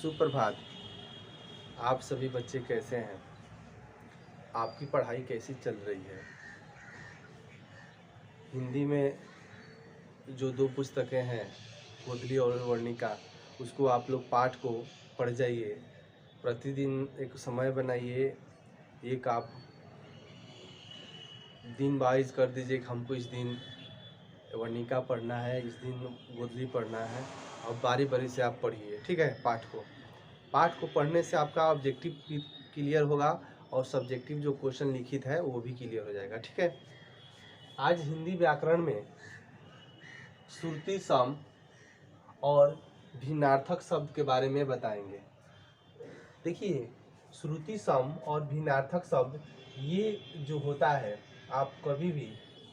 सुप्रभात। आप सभी बच्चे कैसे हैं? आपकी पढ़ाई कैसी चल रही है? हिंदी में जो 2 पुस्तकें हैं, गोदली और वर्णिका, उसको आप लोग पाठ को पढ़ जाइए। प्रतिदिन एक समय बनाइए, एक आप दिन वाइज कर दीजिए कि हमको इस दिन वर्णिका पढ़ना है, इस दिन गोदली पढ़ना है, और बारी-बारी से आप पढ़िए, ठीक है? पाठ को पढ़ने से आपका ऑब्जेक्टिव क्लियर होगा और सब्जेक्टिव जो क्वेश्चन लिखित है वो भी क्लियर हो जाएगा, ठीक है। आज हिंदी व्याकरण में श्रुति सम और भिन्नार्थक शब्द के बारे में बताएंगे। देखिए, श्रुति सम और भिन्नार्थक शब्द ये जो होता है, आप कभी भी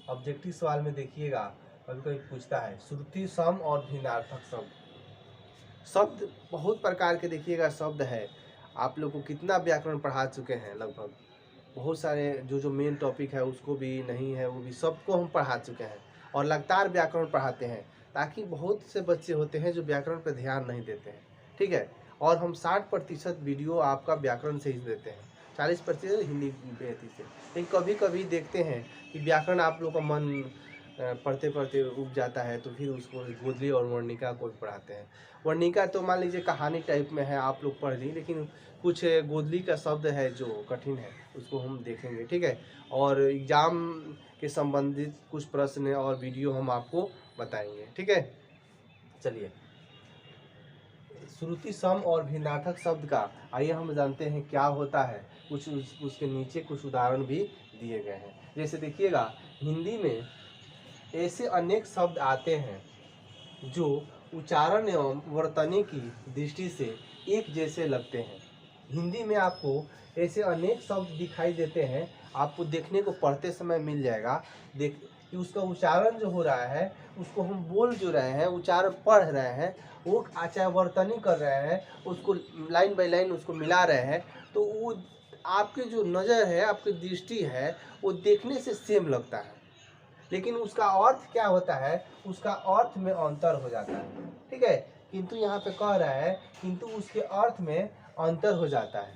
ऑब्जेक्टिव सवाल में देखिएगा, कभी कभी पूछता है श्रुति सम और भिन्नार्थक शब्द बहुत प्रकार के देखिएगा शब्द है। आप लोग को कितना व्याकरण पढ़ा चुके हैं, लगभग बहुत सारे जो मेन टॉपिक है उसको भी नहीं है, वो भी सबको हम पढ़ा चुके हैं और लगातार व्याकरण पढ़ाते हैं, ताकि बहुत से बच्चे होते हैं जो व्याकरण पर ध्यान नहीं देते हैं, ठीक है। और हम 60% वीडियो आपका व्याकरण से ही देते हैं, 40% हिंदी बेहती से। लेकिन कभी कभी देखते हैं कि व्याकरण आप लोग का मन पढ़ते पढ़ते उब जाता है, तो फिर उसको गोदली और वर्णिका को भी पढ़ाते हैं। वर्णिका तो मान लीजिए कहानी टाइप में है, आप लोग पढ़ ली, लेकिन कुछ गोदली का शब्द है जो कठिन है, उसको हम देखेंगे, ठीक है। और एग्जाम के संबंधित कुछ प्रश्न और वीडियो हम आपको बताएंगे, ठीक है। चलिए, श्रुति सम और भिन्नार्थक शब्द का आइए हम जानते हैं क्या होता है। कुछ उसके नीचे कुछ उदाहरण भी दिए गए हैं। जैसे देखिएगा, हिंदी में ऐसे अनेक शब्द आते हैं जो उच्चारण एवं वर्तनी की दृष्टि से एक जैसे लगते हैं। हिंदी में आपको ऐसे अनेक शब्द दिखाई देते हैं, आपको देखने को पढ़ते समय मिल जाएगा। देख कि उसका उच्चारण जो हो रहा है, उसको हम बोल जो रहे हैं, उच्चारण पढ़ रहे हैं, वो चाहे वर्तनी कर रहे हैं, उसको लाइन बाय लाइन उसको मिला रहे हैं, तो वो आपके जो नज़र है, आपकी दृष्टि है, वो देखने से सेम लगता है, लेकिन उसका अर्थ क्या होता है, उसका अर्थ में अंतर हो जाता है, ठीक है। किंतु यहाँ पे कह रहा है किंतु उसके अर्थ में अंतर हो जाता है।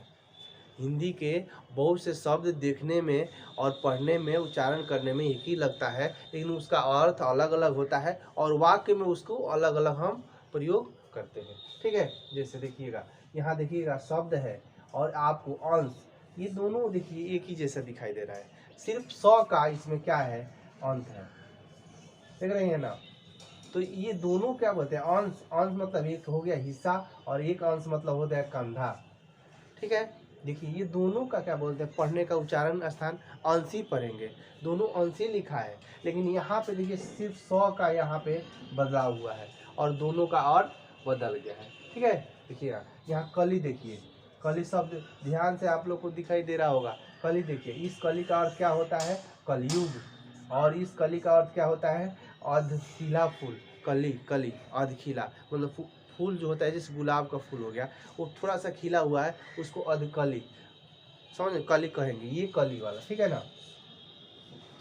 हिंदी के बहुत से शब्द देखने में और पढ़ने में, उच्चारण करने में एक ही लगता है, लेकिन उसका अर्थ अलग अलग होता है और वाक्य में उसको अलग अलग हम प्रयोग करते हैं, ठीक है। जैसे देखिएगा, यहाँ देखिएगा शब्द है और आपको अंश, ये दोनों देखिए एक ही जैसा दिखाई दे रहा है, सिर्फ स का इसमें क्या है, अंत है, देख रहे हैं ना। तो ये दोनों क्या बोलते हैं, अंश। अंश मतलब एक हो गया हिस्सा और एक अंश मतलब होता है कंधा, ठीक है। देखिए, ये दोनों का क्या बोलते हैं, पढ़ने का उच्चारण स्थान अंश ही पढ़ेंगे, दोनों अंश ही लिखा है, लेकिन यहाँ पे देखिए सिर्फ 100 का यहाँ पे बदलाव हुआ है और दोनों का अर्थ बदल गया है, ठीक है। देखिए यहाँ कली, देखिए कली शब्द ध्यान से आप लोग को दिखाई दे रहा होगा। कली देखिए, इस कली का अर्थ क्या होता है, कलयुग, और इस कली का अर्थ क्या होता है, अधखिला फूल। कली, कली अधखिला मतलब फूल जो होता है, जैसे गुलाब का फूल हो गया, वो थोड़ा सा खिला हुआ है, उसको अधकली, समझ, कली कहेंगे, ये कली वाला, ठीक है ना।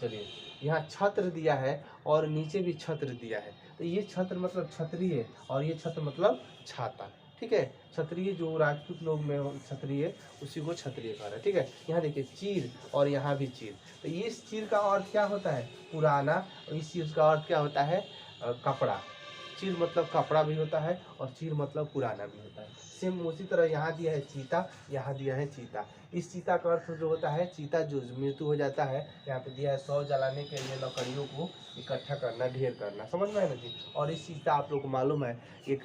चलिए, यहाँ छत्र दिया है और नीचे भी छत्र दिया है, तो ये छत्र मतलब क्षत्रिय और ये छत्र मतलब छाता, ठीक है। क्षत्रिय जो राजपूत लोग में क्षत्रिय, उसी को क्षत्रिय कह रहा है, ठीक है। यहाँ देखिए चीर और यहाँ भी चीर, तो इस चीर का अर्थ क्या होता है, पुराना, और इस चीज का अर्थ क्या होता है, कपड़ा। चीर मतलब कपड़ा भी होता है और चीर मतलब पुराना भी होता है। सेम उसी तरह यहाँ दिया है चीता, यहाँ दिया है चीता। इस चीता का अर्थ जो होता है, चीता जो मृत्यु हो जाता है, यहाँ पे दिया है शव जलाने के लिए लकड़ियों को इकट्ठा करना, ढेर करना, समझ में है ना जी। और इस चीता आप लोग को मालूम है एक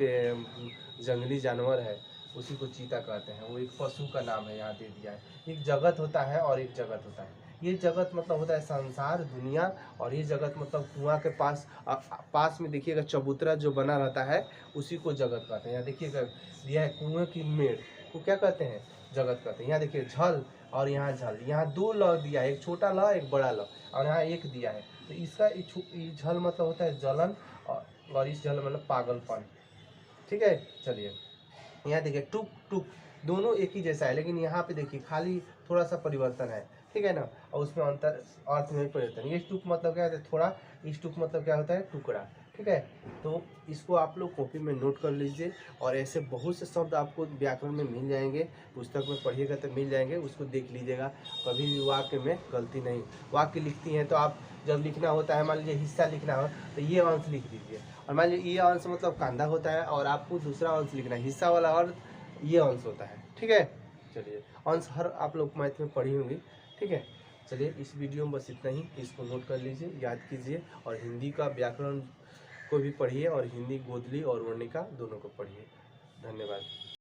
जंगली जानवर है, उसी को चीता कहते हैं, वो एक पशु का नाम है, यहाँ दे दिया है। एक जगत होता है और एक जगत होता है। ये जगत मतलब होता है संसार, दुनिया, और ये जगत मतलब कुआं के पास में देखिएगा चबूतरा जो बना रहता है, उसी को जगत कहते हैं। यहाँ देखिएगा दिया है कुएं की मेड़ को क्या कहते हैं, जगत कहते हैं। यहाँ देखिए झल और यहाँ झल, यहाँ 2 ल दिया है, एक छोटा ल एक बड़ा ल, और यहाँ एक दिया है, तो इसका झल मतलब होता है जलन, और इस झल मतलब पागलपन, ठीक है। चलिए, यहाँ देखिए टुक टुक, दोनों एक ही जैसा है, लेकिन यहाँ पे देखिए खाली थोड़ा सा परिवर्तन है, ठीक है ना, और उसमें अंतर, अर्थ में परिवर्तन। ये टुक मतलब क्या होता है, थोड़ा, इस टुक मतलब क्या होता है, टुकड़ा, ठीक है। तो इसको आप लोग कॉपी में नोट कर लीजिए, और ऐसे बहुत से शब्द आपको व्याकरण में मिल जाएंगे, पुस्तक में पढ़िएगा तो मिल जाएंगे, उसको देख लीजिएगा। कभी भी वाक्य में गलती नहीं, वाक्य लिखती हैं तो आप जब लिखना होता है, मान लीजिए हिस्सा लिखना हो तो ये अंश लिख दीजिए, और मान लीजिए ये अंश मतलब कांधा होता है, और आपको दूसरा अंश लिखना है, हिस्सा वाला और ये अंश होता है, ठीक है। चलिए, अंश हर आप लोग मैथ में पढ़ी होंगी, ठीक है। चलिए, इस वीडियो में बस इतना ही, इसको नोट कर लीजिए, याद कीजिए, और हिंदी का व्याकरण को भी पढ़िए, और हिंदी गोदली और वर्णिका दोनों को पढ़िए। धन्यवाद।